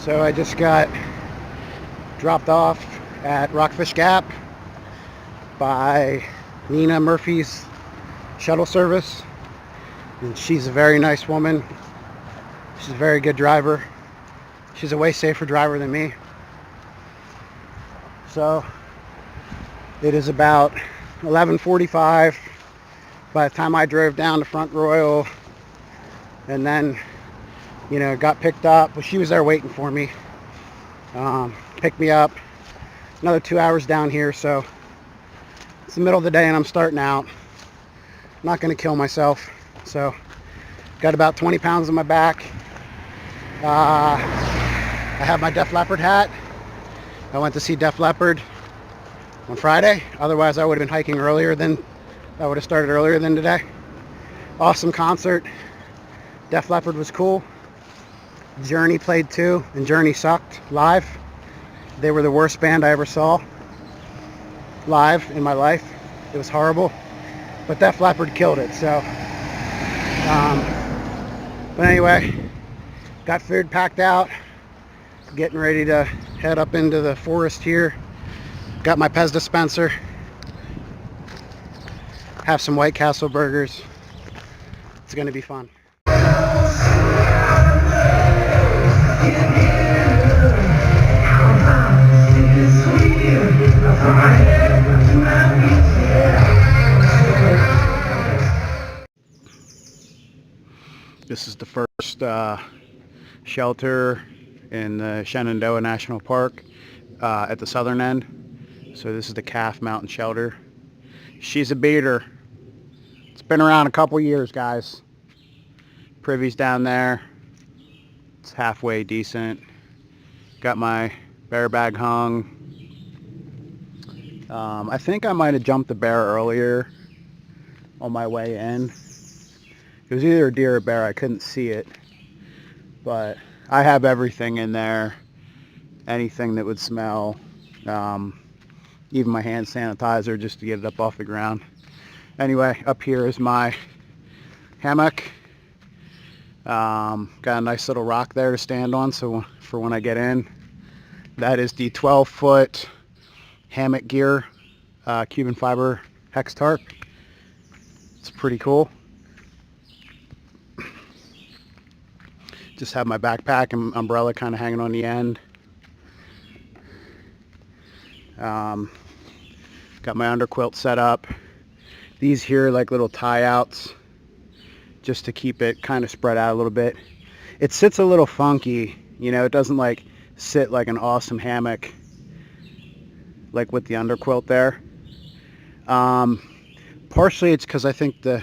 So I just got dropped off at Rockfish Gap by Nina Murphy's shuttle service, and she's a very nice woman. She's a very good driver. She's a way safer driver than me. So it is about 11:45 by the time I drove down to Front Royal, and then got picked up. Well, she was there waiting for me. Picked me up. Another 2 hours down here, so it's the middle of the day and I'm starting out. I'm not going to kill myself. So got about 20 pounds on my back. I have my Def Leppard hat. I went to see Def Leppard on Friday. Otherwise I would have been hiking earlier than I would have started earlier than today. Awesome concert. Def Leppard was cool. Journey played too, and Journey sucked live. They were the worst band I ever saw live in my life. It was horrible, but Def Leppard killed it. So but anyway, got food packed out, getting ready to head up into the forest here. Got my Pez dispenser, have some White Castle burgers. It's gonna be fun. This is the first shelter in the Shenandoah National Park at the southern end. So this is the Calf Mountain Shelter. She's a beater. It's been around a couple years, guys. Privy's down there. It's halfway decent. Got my bear bag hung. I think I might have jumped the bear earlier on my way in. It was either a deer or a bear. I couldn't see it. But I have everything in there. Anything that would smell. Even my hand sanitizer just to get it up off the ground. Anyway, up here is my hammock. Got a nice little rock there to stand on, so for when I get in. That is the 12-foot hammock gear Cuban fiber hex tarp. It's pretty cool. Just have my backpack and umbrella kind of hanging on the end. Got my underquilt set up. These here are like little tie outs just to keep it kind of spread out a little bit. It sits a little funky, it doesn't like sit like an awesome hammock like with the underquilt there. Partially it's because I think the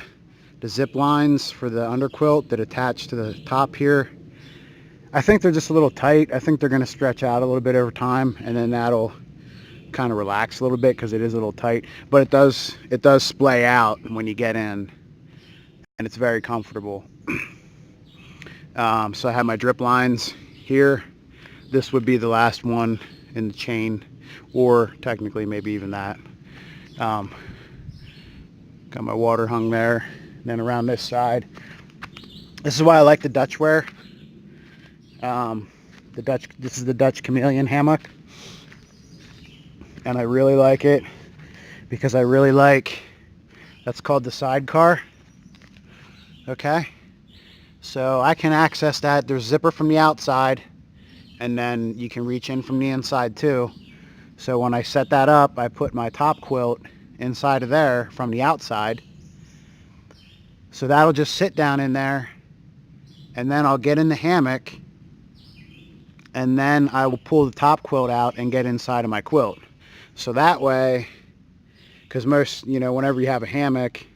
zip lines for the underquilt that attach to the top here, I think they're just a little tight. I think they're going to stretch out a little bit over time, and then that'll kind of relax a little bit because it is a little tight. But it does splay out when you get in, and it's very comfortable. So I have my drip lines here. This would be the last one in the chain, or technically maybe even that. Got my water hung there. And then around this side, this is why I like the Dutch wear. This is the Dutch Chameleon hammock, and I really like it because I really like, that's called the sidecar. Okay, so I can access that. There's zipper from the outside, and then you can reach in from the inside too. So when I set that up, I put my top quilt inside of there from the outside. So that'll just sit down in there, and then I'll get in the hammock, and then I will pull the top quilt out and get inside of my quilt. So that way, because most, whenever you have a hammock,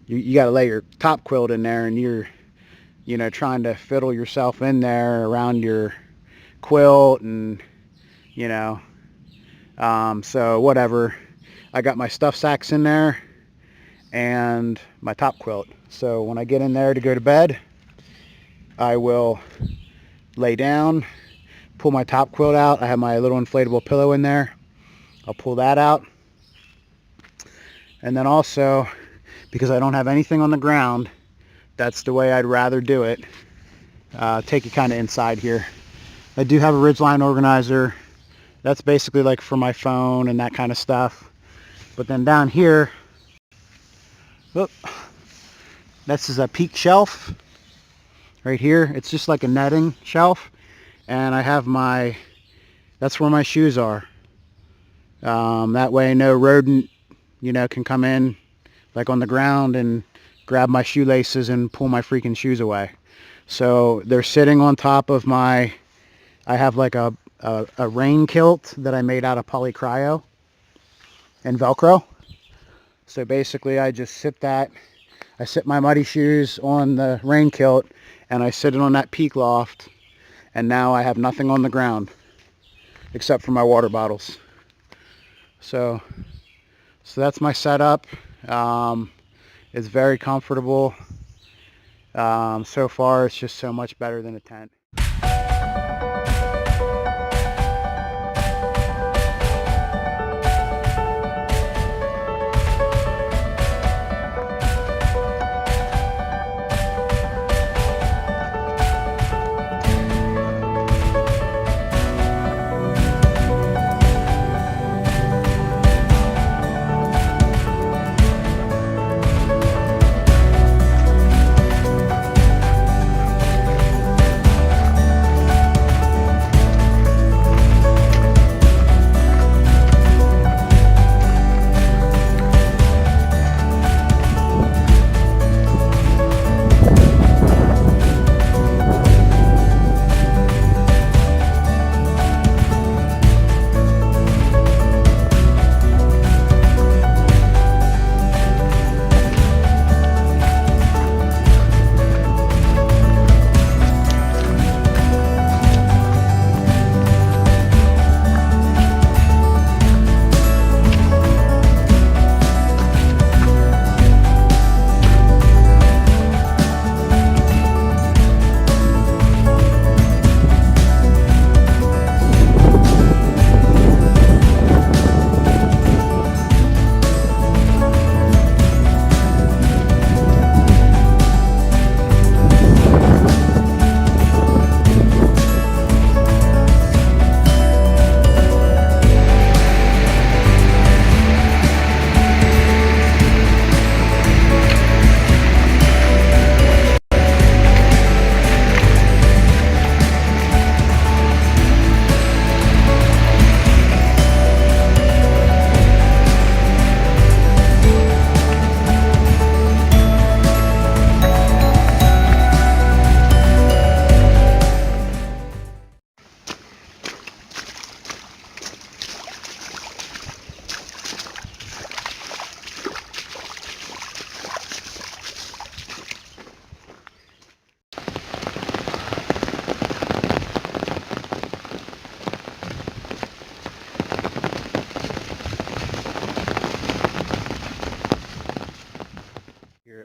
you got to lay your top quilt in there, and you're, trying to fiddle yourself in there around your quilt, and, so whatever. I got my stuff sacks in there and my top quilt. So when I get in there to go to bed, I will lay down, pull my top quilt out. I have my little inflatable pillow in there. I'll pull that out. And then also, because I don't have anything on the ground, that's the way I'd rather do it. Take it kind of inside here. I do have a ridgeline organizer. That's basically like for my phone and that kind of stuff. But then down here, whoop, this is a peak shelf right here. It's just like a netting shelf, and I have my, that's where my shoes are. That way no rodent, can come in like on the ground and grab my shoelaces and pull my freaking shoes away. So they're sitting on top of my, I have like a rain kilt that I made out of polycryo and Velcro. So basically I just I sit my muddy shoes on the rain kilt and I sit it on that peak loft, and now I have nothing on the ground except for my water bottles. So that's my setup. It's very comfortable. So far it's just so much better than a tent.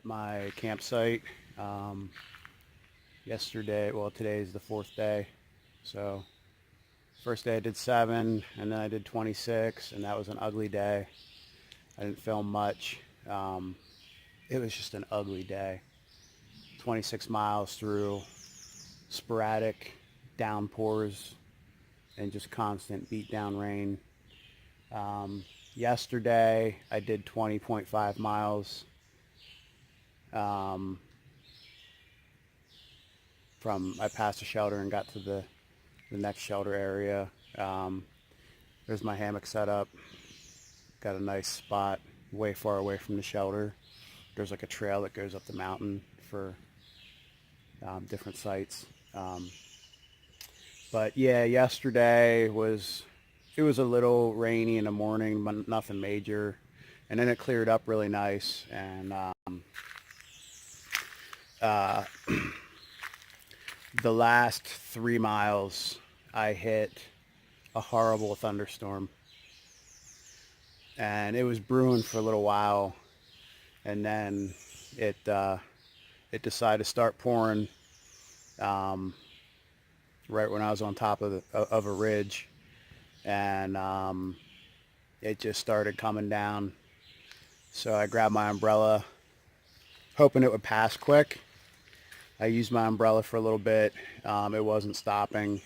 My campsite yesterday, well, today is the 4th day. So first day I did 7, and then I did 26, and that was an ugly day. I didn't film much. It was just an ugly day. 26 miles through sporadic downpours and just constant beat down rain. Yesterday I did 20.5 miles. I passed a shelter and got to the next shelter area. There's my hammock set up. Got a nice spot way far away from the shelter. There's like a trail that goes up the mountain for different sites. But yeah, yesterday it was a little rainy in the morning, but nothing major. And then it cleared up really nice. And the last 3 miles, I hit a horrible thunderstorm. And it was brewing for a little while. And then it decided to start pouring right when I was on top of a ridge. And it just started coming down. So I grabbed my umbrella, hoping it would pass quick. I used my umbrella for a little bit. It wasn't stopping.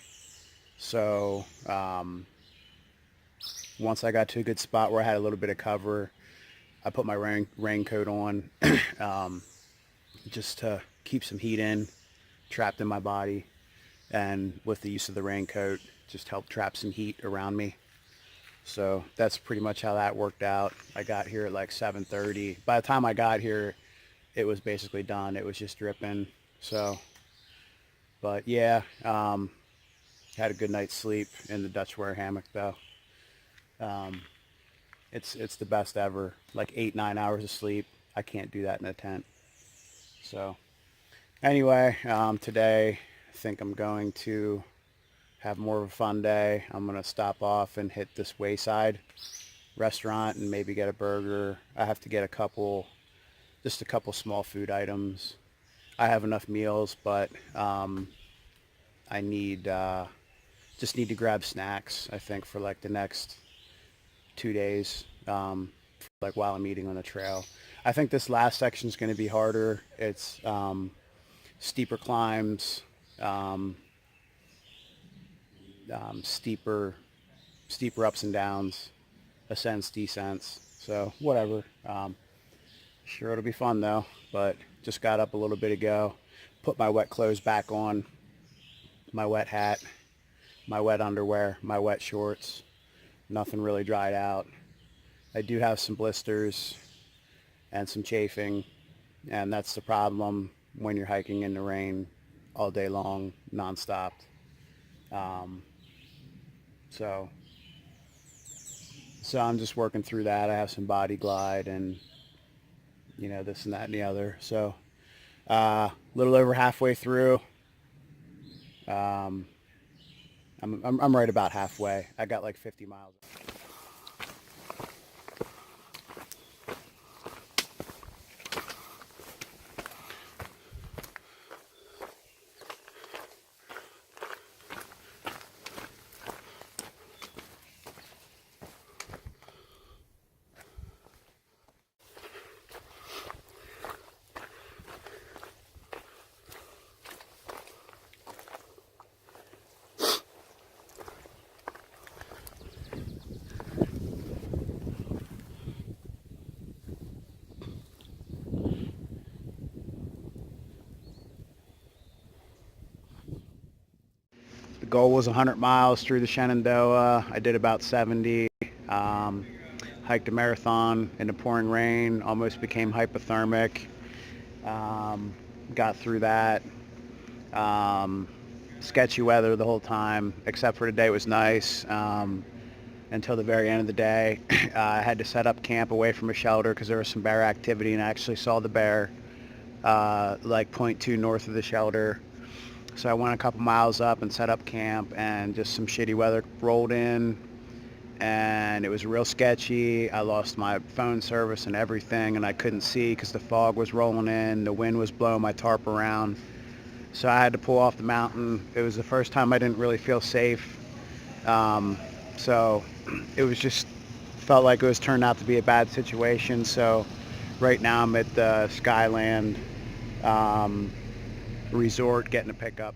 So once I got to a good spot where I had a little bit of cover, I put my raincoat on just to keep some heat trapped in my body. And with the use of the raincoat, just helped trap some heat around me. So that's pretty much how that worked out. I got here at like 7:30. By the time I got here, it was basically done. It was just dripping. So, but yeah, had a good night's sleep in the Dutch wear hammock though. Um, it's the best ever. Like 8-9 hours of sleep. I can't do that in a tent. So anyway, today I think I'm going to have more of a fun day. I'm going to stop off and hit this Wayside restaurant and maybe get a burger. I have to get just a couple small food items. I have enough meals, but I just need to grab snacks, I think, for like the next 2 days, like while I'm eating on the trail. I think this last section is going to be harder. It's steeper climbs, steeper ups and downs, ascents, descents. So whatever. Sure, it'll be fun though. But just got up a little bit ago, put my wet clothes back on, my wet hat, my wet underwear, my wet shorts. Nothing really dried out. I do have some blisters and some chafing, and that's the problem when you're hiking in the rain all day long, nonstop. Um, so I'm just working through that. I have some body glide and this and that and the other. So a little over halfway through. I'm right about halfway. I got like 50 miles. The goal was 100 miles through the Shenandoah. I did about 70. Hiked a marathon in the pouring rain. Almost became hypothermic. Got through that. Sketchy weather the whole time, except for today was nice. Until the very end of the day. I had to set up camp away from a shelter because there was some bear activity, and I actually saw the bear like 0.2 north of the shelter. So I went a couple miles up and set up camp, and just some shitty weather rolled in, and it was real sketchy. I lost my phone service and everything, and I couldn't see because the fog was rolling in. The wind was blowing my tarp around. So I had to pull off the mountain. It was the first time I didn't really feel safe. So it was just felt like it was turned out to be a bad situation. So right now I'm at the Skyland resort getting a pickup.